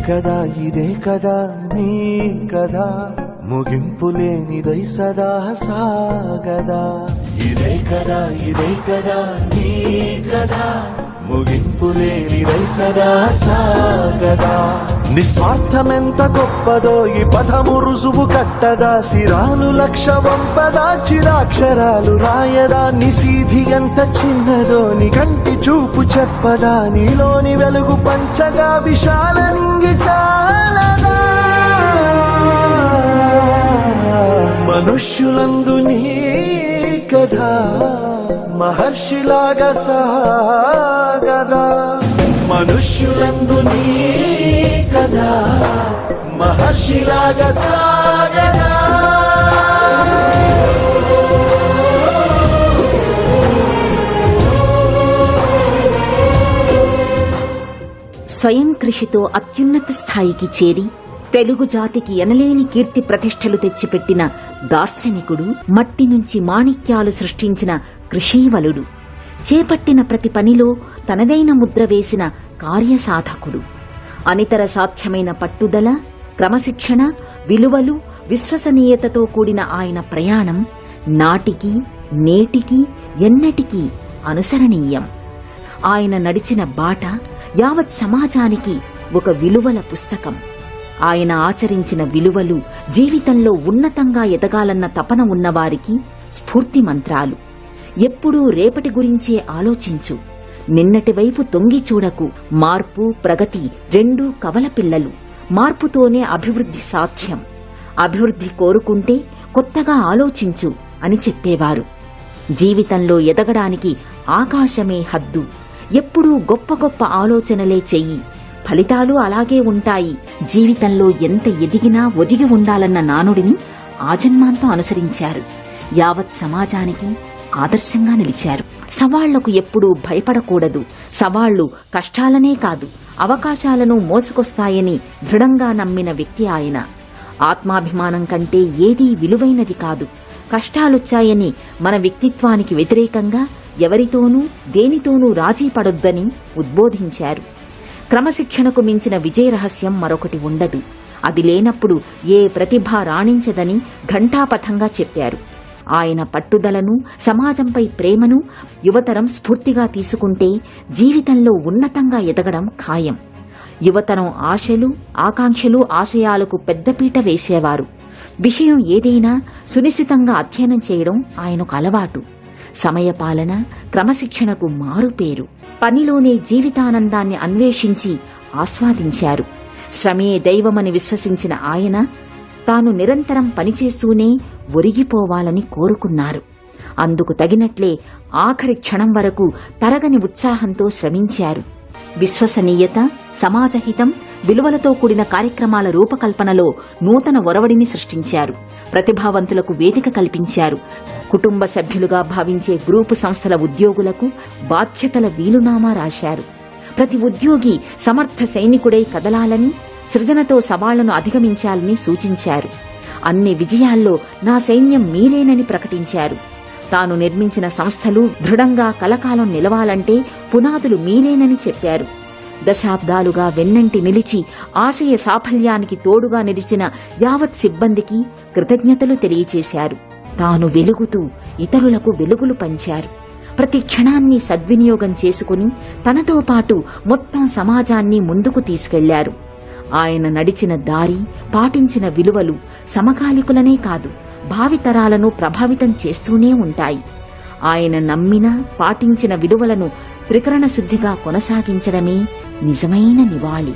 కదా ఇదే కదా నీ కదా ముగింపు లేనిదై సదా సాగదా ఇదే కదా నీ కదా ముగింపు లేనిదై సదా సాగదా నిస్వార్థమెంత గొప్పదో ఈ పదము రుజువు కట్టదా సిరాలు లక్ష వంపదా చిరాక్షరాలు రాయదా నిసీధి ఎంత చిన్నదో నీ కంటి చూపు చెప్పదా నీలోని వెలుగు పంచగా విశాల నింగి చాలదా మనుష్యులందు నీ కథ మహర్షిలాగా సాగదా మనుష్యులందు నీ కథ మహర్షిలాగా సాగదా స్వయం కృషితో అత్యున్నత స్థాయికి చేరి తెలుగు జాతికి ఎనలేని కీర్తి ప్రతిష్టలు తెచ్చిపెట్టిన దార్శనికుడు, మట్టి నుంచి మాణిక్యాలు సృష్టించిన కృషీవలుడు, చేపట్టిన ప్రతి పనిలో తనదైన ముద్ర వేసిన కార్యసాధకుడు, అనితర సాధ్యమైన పట్టుదల, క్రమశిక్షణ, విలువలు, విశ్వసనీయతతో కూడిన ఆయన ప్రయాణం నాటికి నేటికి ఎన్నటికీ అనుసరణీయం. ఆయన నడిచిన బాట యావత్ సమాజానికి ఒక విలువల పుస్తకం. ఆయన ఆచరించిన విలువలు జీవితంలో ఉన్నతంగా ఎదగాలన్న తపన ఉన్నవారికి స్ఫూర్తి మంత్రాలు. ఎప్పుడూ రేపటి గురించే ఆలోచించు, నిన్నటి వైపు తొంగి చూడకు, మార్పు ప్రగతి రెండూ కవల పిల్లలు, మార్పుతోనే అభివృద్ధి సాధ్యం, అభివృద్ధి కోరుకుంటే కొత్తగా ఆలోచించు అని చెప్పేవారు. జీవితంలో ఎదగడానికి ఆకాశమే హద్దు, ఎప్పుడూ గొప్ప గొప్ప ఆలోచనలే చెయ్యి, ఫలితాలు అలాగే ఉంటాయి, జీవితంలో ఎంత ఎదిగినా ఒదిగి ఉండాలన్న నానుడిని ఆజన్మాంతం అనుసరించారు. యావత్ సమాజానికి ఆదర్శంగా నిలిచారు. సవాళ్లకు ఎప్పుడూ భయపడకూడదు, సవాళ్లు కష్టాలనే కాదు అవకాశాలను మోసుకొస్తాయని దృఢంగా నమ్మిన వ్యక్తి ఆయన. ఆత్మాభిమానం కంటే ఏదీ విలువైనది కాదు, కష్టాలొచ్చాయని మన వ్యక్తిత్వానికి వ్యతిరేకంగా ఎవరితోనూ దేనితోనూ రాజీ పడొద్దని ఉద్బోధించారు. క్రమశిక్షణకు మించిన విజయ రహస్యం మరొకటి ఉండదు, అది లేనప్పుడు ఏ ప్రతిభ రాణించదని ఘంటాపథంగా చెప్పారు. ఆయన పట్టుదలను, సమాజంపై ప్రేమను యువతరం స్ఫూర్తిగా తీసుకుంటే జీవితంలో ఉన్నతంగా ఎదగడం ఖాయం. యువతరం ఆశలు, ఆకాంక్షలు, ఆశయాలకు పెద్దపీట వేసేవారు. విషయం ఏదైనా సునిశ్చితంగా అధ్యయనం చేయడం ఆయనకు అలవాటు. సమయపాలన, క్రమశిక్షణకు మారుపేరు. పనిలోనే జీవితానందాన్ని అన్వేషించి ఆస్వాదించారు. శ్రమే దైవమని విశ్వసించిన ఆయన తాను నిరంతరం పనిచేస్తూనే ఒరిగిపోవాలని కోరుకున్నారు. అందుకు తగినట్లే ఆఖరి క్షణం వరకు తరగని ఉత్సాహంతో శ్రమించారు. విశ్వసనీయత, సమాజహితం, విలువలతో కూడిన కార్యక్రమాల రూపకల్పనలో నూతన ఒరవడిని సృష్టించారు. ప్రతిభావంతులకు వేదిక కల్పించారు. కుటుంబ సభ్యులుగా భావించే గ్రూపు సంస్థల ఉద్యోగులకు బాధ్యతల వీలునామా రాశారు. ప్రతి ఉద్యోగి సమర్థ సైనికుడై కదలాలని, సృజనతో సవాళ్లను అధిగమించాలని సూచించారు. అన్ని విజయాల్లో నా సైన్యం మీరేనని ప్రకటించారు. తాను నిర్మించిన సంస్థలు దృఢంగా కలకాలం నిలవాలంటే పునాదులు మీరేనని చెప్పారు. దశాబ్దాలుగా వెన్నంటి నిలిచి ఆశయ సాఫల్యానికి తోడుగా నిలిచిన యావత్ సిబ్బందికి కృతజ్ఞతలు తెలియచేశారు. తాను వెలుగుతూ ఇతరులకు వెలుగులు పంచారు. ప్రతి క్షణాన్ని సద్వినియోగం చేసుకుని తనతో పాటు మొత్తం సమాజాన్ని ముందుకు తీసుకెళ్లారు. ఆయన నడిచిన దారి, పాటించిన విలువలు సమకాలికులనే కాదు భావితరాలను ప్రభావితం చేస్తూనే ఉంటాయి. ఆయన నమ్మిన, పాటించిన విలువలను త్రికరణ శుద్ధిగా కొనసాగించడమే నిజమైన నివాళి.